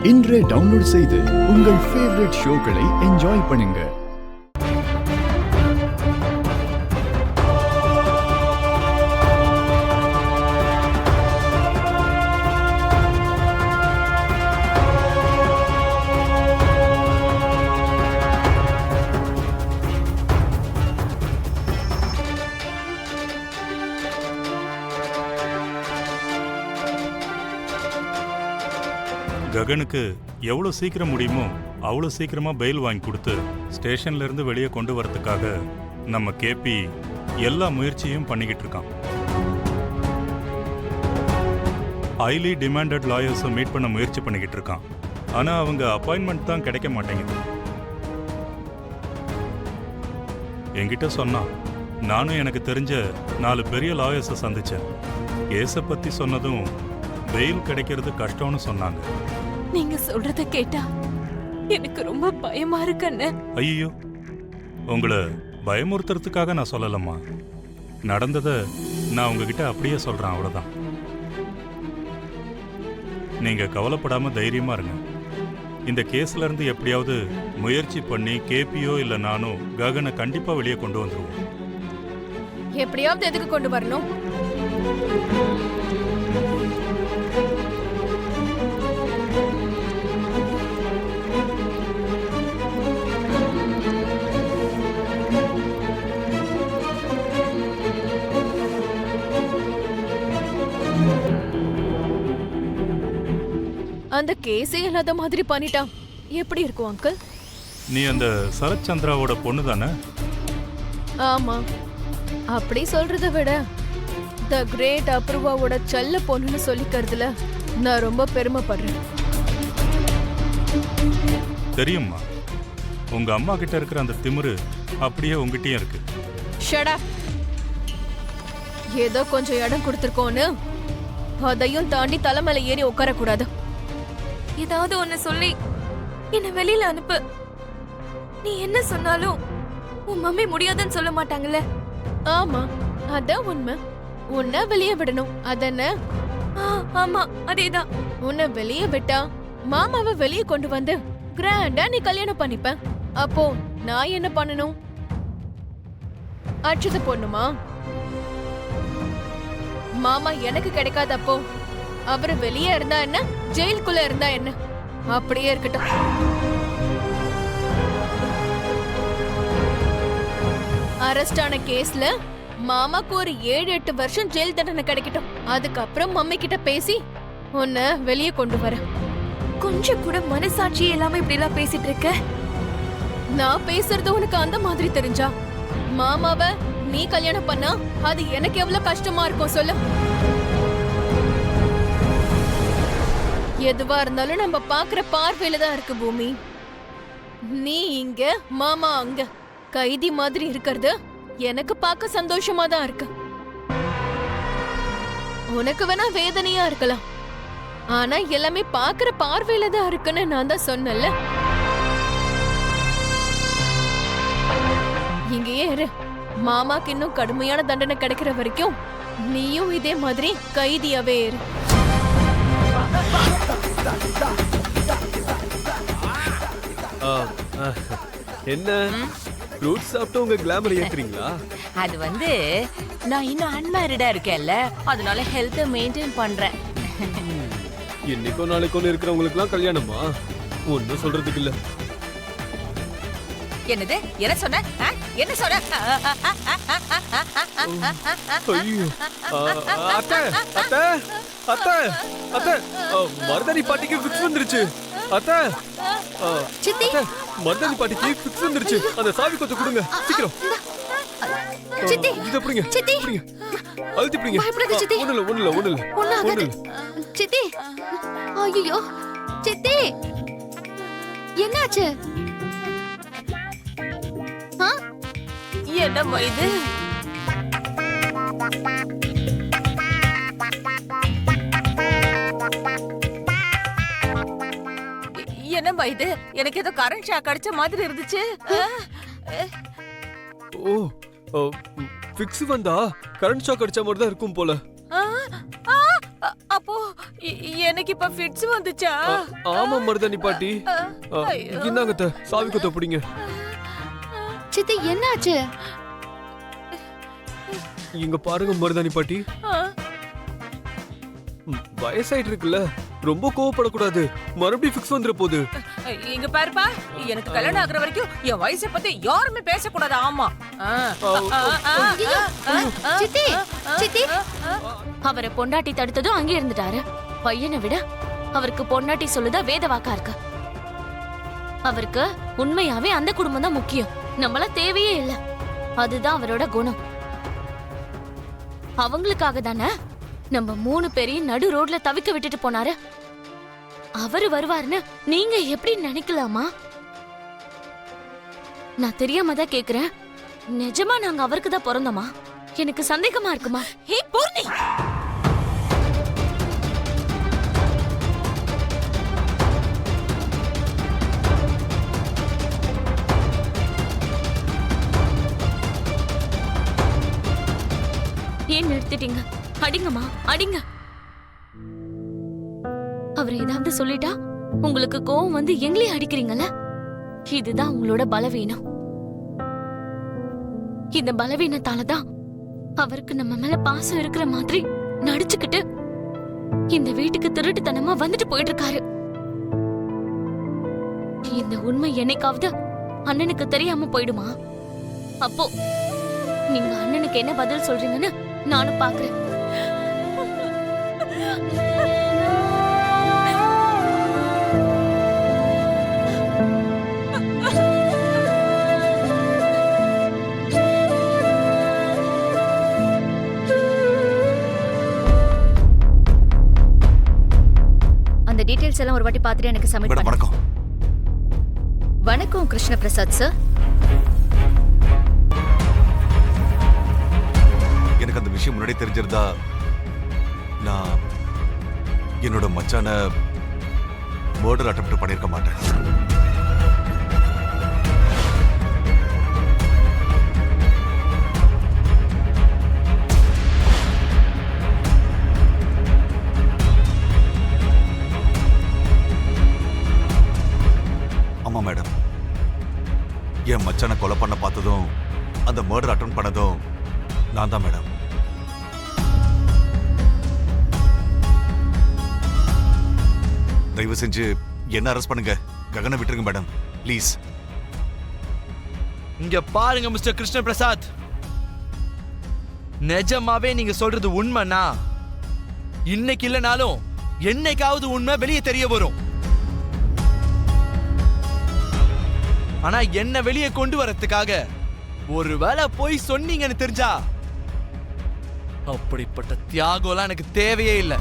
இன்றே டவுன்லோட் செய்து உங்கள் ஃபேவரட் ஷோக்களை என்ஜாய் பண்ணுங்க. ககனுக்கு எவ்வளோ சீக்கிரம் முடியுமோ அவ்வளோ சீக்கிரமா பெயில் வாங்கி கொடுத்து ஸ்டேஷன்ல இருந்து வெளியே கொண்டு வரதுக்காக நம்ம கேபி எல்லா முயற்சியும் பண்ணிக்கிட்டு இருக்கான். ஹைலி டிமாண்டட் லாயர்ஸை மீட் பண்ண முயற்சி பண்ணிக்கிட்டு இருக்கான். ஆனால் அவங்க அப்பாயின்மெண்ட் தான் கிடைக்க மாட்டேங்குது. என்கிட்ட சொன்னான். நானும் எனக்கு தெரிஞ்ச 4 பெரிய லாயர்ஸை சந்திச்சேன். கேஸை பற்றி சொன்னதும் பெயில் கிடைக்கிறது கஷ்டம்னு சொன்னாங்க. நீங்க சொல்றத கேட்டா எனக்கு ரொம்ப பயமா இருக்கு அண்ணே. ஐயோ, உங்களை பயமுறுத்துறதுக்காக நான் சொல்லலம்மா. நடந்ததை நான் உங்ககிட்ட அப்படியே சொல்றேன், அவ்வளவுதான். நீங்க கவலைப்படாம தைரியமா இருங்க. இந்த கேஸ்ல இருந்து எப்படியாவது முயற்சி பண்ணி கேபியோ இல்ல நானோ ககனை கண்டிப்பா வெளியே கொண்டு வந்துருவோம். எப்படியாவது எதுக்கு கொண்டு வரணும்? அந்த கேஸே இல்லாத மாதிரி பண்ணிட்டான். எப்படி இருக்கும் அங்கிள்? நீ அந்த சரத் சந்திராவோட பொண்ணு தானே? ஆமா. அப்படி சொல்றத விட த கிரேட் அப்ரூவாவோட செல்ல பொண்ணுன்னு சொல்லிக்கிறதுல நான் ரொம்ப பெருமைப்படுறேன். தெரியுமா, உங்க அம்மா கிட்ட இருக்கிற அந்த திமிரு அப்படியே உங்ககிட்டயும் இருக்கு. Shut up. ஏதோ கொஞ்சம் இடம் கொடுத்துருக்கோன்னு அதையும் தாண்டி தலைமையில ஏறி உட்காரக்கூடாது. ஏதாவது ஒன்னு சொல்லி என்ன வெளியில அனுப்பு. நீ என்ன சொன்னாலும் உன் மம்மி முடியாதுன்னு சொல்ல மாட்டாங்கல்ல? ஆமா, அதான் உண்மை. உன்னை வெளியே விடணும், அதென்ன? ஆமா, அதேதான். உன்னை வெளியே விட்டா மாமாவை வெளியே கொண்டு வந்து கிராண்டா நீ கல்யாணம் பண்ணிப்ப. அப்போ நான் என்ன பண்ணணும்? அச்சது பொண்ணுமா? மாமா எனக்கு கிடைக்காதப்போ அவரு வெளியே இருந்தா என்ன, ஜெயிலுக்குள்ள இருந்தா என்ன, அப்படியே இருக்கட்டும். அரெஸ்ட் ஆன கேஸ்ல மாமாக்கு ஒரு 7-8 வருஷம் ஜெயில் தண்டனை கிடைக்கட்டும். அதுக்கப்புறம் மம்மி கிட்ட பேசி உன்னை வெளியே கொண்டு வர. கொஞ்சம் கூட மனசாட்சி எல்லாமே இப்படி எல்லாம் பேசிட்டு இருக்க. நான் பேசுறது உனக்கு அந்த மாதிரி தெரிஞ்சா மாமாவை நீ கல்யாணம் பண்ணா அது எனக்கு எவ்வளவு கஷ்டமா இருக்கும் சொல்லு. எதுவா இருந்தாலும் நம்ம பாக்குற பார்வையில தான் இருக்கு பூமி. நீ இங்க மாமா அங்க கைதி மாதிரி இருக்கிறது எனக்கு பார்க்க சந்தோஷமா தான் இருக்கு. உனக்கு வேணா வேதனையா இருக்கலாம், ஆனா எல்லாமே பாக்குற பார்வையில தான் இருக்குன்னு நான் தான் சொன்னல. இங்கேயே இரு. மாமாக்கு இன்னும் கடுமையான தண்டனை கிடைக்கிற வரைக்கும் நீயும் இதே மாதிரி கைதியாவே இரு. என்ன ஃப்ரூட்ஸ் சாப்பிட்டு உங்க கிளாமர் ஏத்துறீங்களா? அது நான் இன்னும் அன்மேரிடா இருக்கேன்ல, அதனால ஹெல்த் மெயின்டைன் பண்றேன். இன்னைக்கோ நாளைக்கோ இருக்கிறவங்களுக்குலாம் கல்யாணமா? ஒன்னும் சொல்றதுக்கு இல்ல. என்னது? என்ன சொன்ன? என்ன சொன்ன? ஐயோ, அத்தை அத்தை அத்தை அத்தை, மருதாணி பாட்டிக்கு ஃபிக்ஸ் வந்துருச்சு. அத்தை சித்தி, மருதாணி பாட்டிக்கு ஃபிக்ஸ் வந்துருச்சு. அந்த சாவி கொஞ்சம் கொடுங்க சீக்கிரம். சித்தி, இத புடிங்க சித்தி, புடிங்க, அழுத்தி புடிங்க. பயப்படாத சித்தி. ஒண்ணுல சித்தி. ஐயோ சித்தி, என்னாச்சு? என்னம்மா இது? என்னம்மா இது? எனக்கு ஏதோ கரண்ட் ஷாக் அடிச்ச மாதிரி இருந்துச்சு. ஓ, ஃபிக்ஸ் வந்தா கரண்ட் ஷாக் அடிச்ச மாதிரி தான் இருக்கும் போல. அப்போ எனக்கு இப்ப ஃபிட்ஸ் வந்துச்சா? ஆமா மருதாணி பாட்டி. இந்தாங்க அத்தை, சாவி குத்த பிடிங்க. சித்தி என்னாச்சு? இங்க பாருங்க மருதாணி பாட்டி, வயசாயிட்டு இருக்குல்ல, ரொம்ப கோவப்படக்கூடாது. மறுபடியும் ஃபிக்ஸ் வந்துற போகுது. இங்க பாருப்பா, எனக்கு கல்யாணம் ஆகுற வரைக்கும் என் வயசை பத்தி யாருமே பேசக்கூடாது. ஆமா. சித்தி சித்தி அவரை பொண்டாட்டி தடுத்ததும் அங்கே இருந்துட்டாரு. பையனை விட அவருக்கு பொண்டாட்டி சொல்லுதா வேத வாக்கா இருக்கு. அவருக்கு உண்மையாவே அந்த குடும்பம் தான் முக்கியம், நம்மள தேவையே இல்ல. அதுதான் அவரோட குணம். அவங்களுக்காக தானே நம்ம 3 பேரையும் நடு ரோட்ல தவிக்க விட்டுட்டு போனாரு. அவரு வருவாருன்னு நீங்க எப்படி நினைக்கலாமா? நான் தெரியாம தான் கேக்குறேன். நிஜமா நாங்க அவருக்கு தான் பிறந்தோமா? எனக்கு சந்தேகமா இருக்குமா? ஹே பூர்ணி, ஏன் நிறுத்திட்டீங்க? அடிங்கம்மா, அடிங்க. அவர் ஏதாவது சொல்லிட்டா உங்களுக்கு கோவம் வந்து எங்களையும் அடிக்கிறீங்கல்ல? இதுதான் உங்களோட பலவீனம். இந்த பலவீனத்தாலதான் அவருக்கு நம்ம மேல பாசம் இருக்கிற மாதிரி நடிச்சுக்கிட்டு இந்த வீட்டுக்கு திருட்டுத்தனமா வந்துட்டு போயிட்டு இருக்காரு. இந்த உண்மை என்னைக்காவது அண்ணனுக்கு தெரியாம போயிடுமா? அப்போ நீங்க அண்ணனுக்கு என்ன பதில் சொல்றீங்கன்னு நானும் பாக்குறேன். அந்த டீடைல்ஸ் எல்லாம் ஒரு வாட்டி பார்த்துட்டு எனக்கு சப்மிட் மேடம் பண்ணுங்க. வணக்கம். வணக்கம் கிருஷ்ண பிரசாத் சார். எனக்கு அந்த விஷயம் முன்னாடி தெரிஞ்சிருந்தா நான் என்னோட மச்சான மர்டர் அட்டெம்ப்ட் பண்ணியிருக்க மாட்டேன். ஆமா மேடம், என் மச்சானை கொலை பண்ண பார்த்ததும் அந்த மர்டர் அட்டெம்ப்ட் பண்ணதும் நான் தான் மேடம். தயவு செஞ்சு என்ன அரெஸ்ட் பண்ணுங்க, ககனை விட்டுருங்க மேடம் ப்ளீஸ். இங்க பாருங்க மிஸ்டர் கிருஷ்ண பிரசாத், நிஜமாவே நீங்க சொல்றது உண்மைனா இன்னைக்கு இல்லனாலும் என்னைக்காவது உண்மை வெளியே தெரிய வரும். ஆனா என்ன வெளியே கொண்டு வரதுக்காக ஒருவேளை போய் சொன்னீங்கன்னு தெரிஞ்சா அப்படிப்பட்ட தியாகம்லாம் எனக்கு தேவையே இல்லை.